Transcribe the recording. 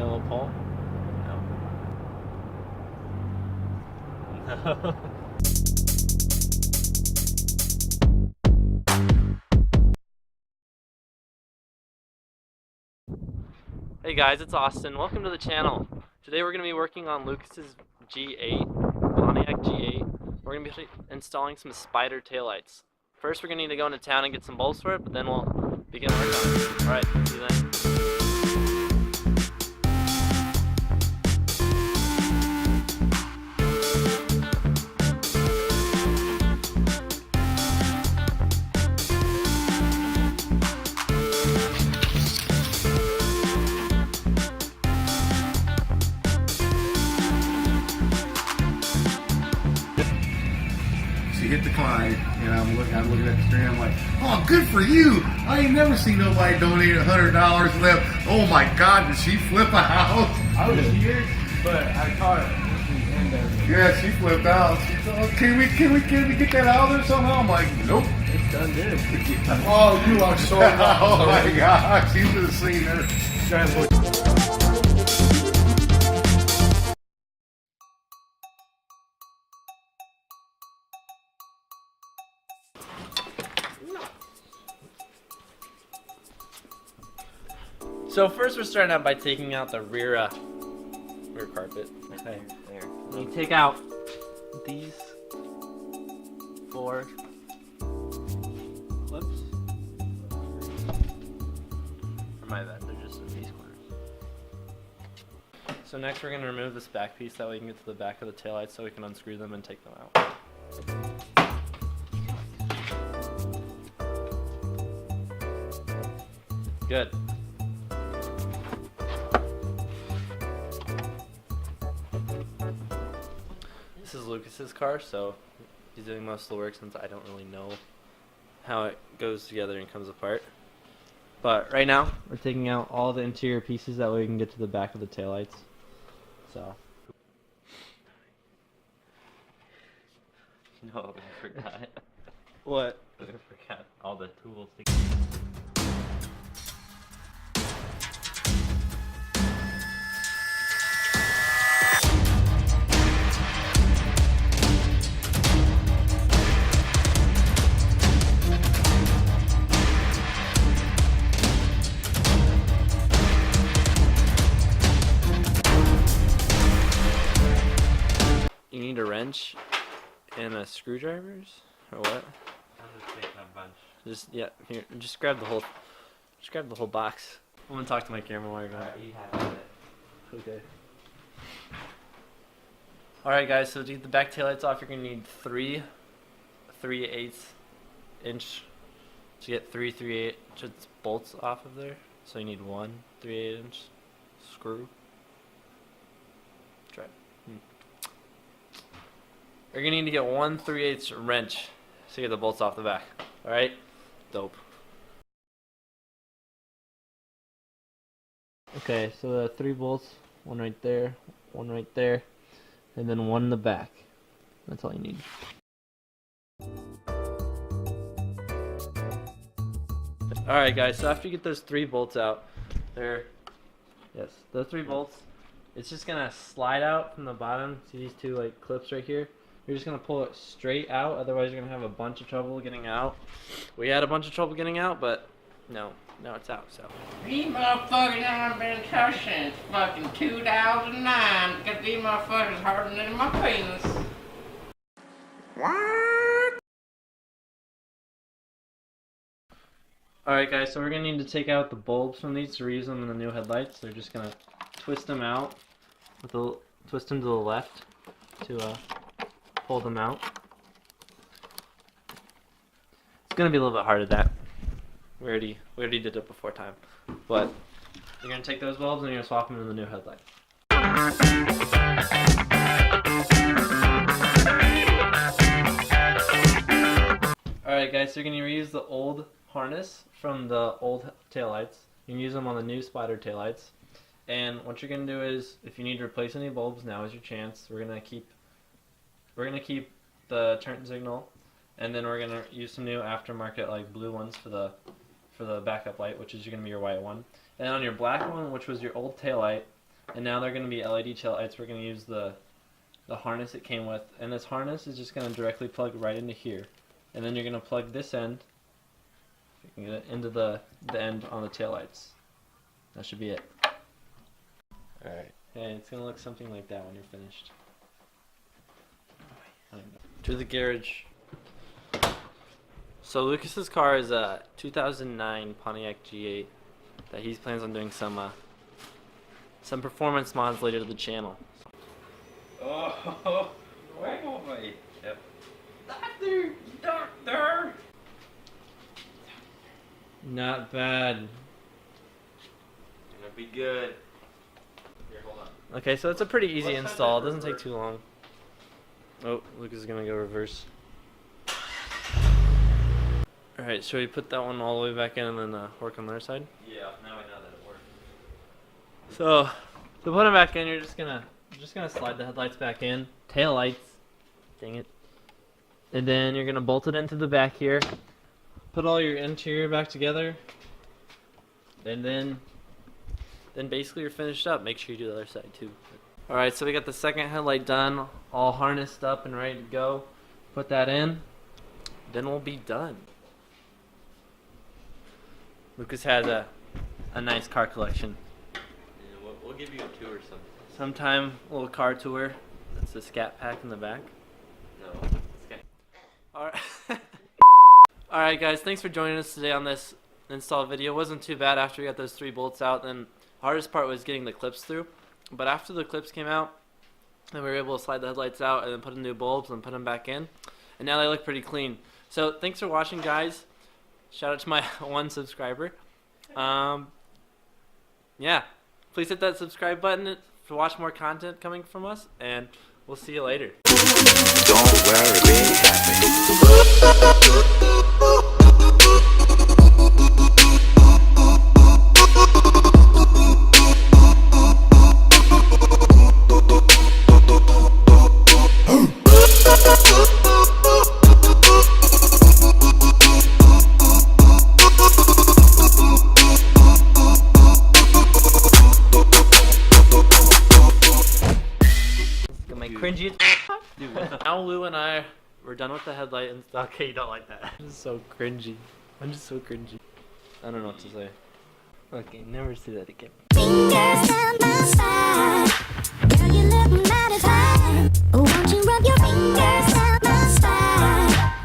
yellow pole? No. Hey guys, it's Austin. Welcome to the channel. Today we're going to be working on Lucas's G8, Pontiac G8. We're going to be installing some spider taillights. First we're going to need to go into town and get some bolts for it, but then we'll begin working on it. Alright, see you then. Hit the climb, and I'm looking at the screen. I'm like, oh, good for you! I ain't never seen nobody donate $100 left. Oh my God, did she flip out? I was here, but I caught it at the end of it. Yeah, she flipped out. She's like, can we get that out of there somehow? I'm like, nope. It's done did. Oh, you are so Oh my God, she should have seen her. So first we're starting out by taking out the rear carpet. There. You take out these 4 clips. Or my bad, they're just in these corners. So next we're going to remove this back piece, that way we can get to the back of the taillights so we can unscrew them and take them out. Good. This is Lucas's car, so he's doing most of the work since I don't really know how it goes together and comes apart. But right now, we're taking out all the interior pieces, that way we can get to the back of the taillights. So. No, I forgot. What? I forgot all the tools. You need a wrench and a screwdrivers, or what? I'm just taking a bunch. Yeah, here, just grab the whole box. I'm gonna talk to my camera while you're going. You have it. Okay. Alright guys, so to get the back taillights off, you're gonna need 3 3/8 inch to get 3 3/8 bolts off of there. So you need 1 3/8 inch screw. Try it. You're gonna need to get 1 3/8 wrench to get the bolts off the back. Alright? Dope. Okay, so the 3 bolts, 1 right there, 1 right there, and then 1 in the back. That's all you need. Alright guys, so after you get those 3 bolts out, those 3 bolts, it's just gonna slide out from the bottom. See these 2 like clips right here? You're just gonna pull it straight out, otherwise you're gonna have a bunch of trouble getting out. We had a bunch of trouble getting out, but no, now it's out, so. These motherfuckers haven't been touched since fucking 2009 because these motherfuckers harder than my penis. What? Alright guys, so we're gonna need to take out the bulbs from these to reuse them in the new headlights. They're just gonna twist them out, twist them to the left to pull them out. It's gonna be a little bit hard at that. We already did it before time. But you're gonna take those bulbs and you're gonna swap them in the new headlight. Alright guys, so you're gonna reuse the old harness from the old taillights. You can use them on the new spider taillights. And what you're gonna do is, if you need to replace any bulbs, now is your chance. We're gonna keep the turn signal, and then we're gonna use some new aftermarket like blue ones for the backup light, which is gonna be your white one. And on your black one, which was your old taillight, and now they're going to be LED taillights. We're going to use the harness it came with, and this harness is just going to directly plug right into here, and then you're going to plug this end, if you can get it, into the end on the taillights. That should be it. Alright, hey, it's going to look something like that when you're finished. To the garage. So Lucas's car is a 2009 Pontiac G8 that he plans on doing some performance mods later to the channel. Oh, boy. Yep. Doctor. Not bad. Gonna be good. Here, hold on. Okay, so it's a pretty easy Let's install. It have it doesn't take too long. Oh, Lucas is gonna go reverse. Alright, should we put that one all the way back in and then work on the other side? Yeah, now I know that it works. So, to put them back in, you're just gonna slide the headlights back in. Tail lights. Dang it. And then you're gonna bolt it into the back here. Put all your interior back together. And then basically you're finished up. Make sure you do the other side too. Alright, so we got the second headlight done, all harnessed up and ready to go. Put that in. Then we'll be done. Lucas has a nice car collection. Yeah, we'll give you a tour Sometime a little car tour. That's the scat pack in the back. No. Okay. Alright. Alright guys, thanks for joining us today on this install video. It wasn't too bad after we got those 3 bolts out. Then the hardest part was getting the clips through. But after the clips came out, then we were able to slide the headlights out and then put in new bulbs and put them back in. And now they look pretty clean. So thanks for watching, guys. Shout out to my 1 subscriber. Yeah, please hit that subscribe button to watch more content coming from us, and we'll see you later. Don't worry, be happy. Cringy. Dude, now Lou and I were done with the headlight and stuff. Okay, you don't like that. I'm just so cringy. I'm just so cringy. I don't know what to say. Okay, never say that again. Fingers down my spine. Girl, you look mighty fine. Won't you rub your fingers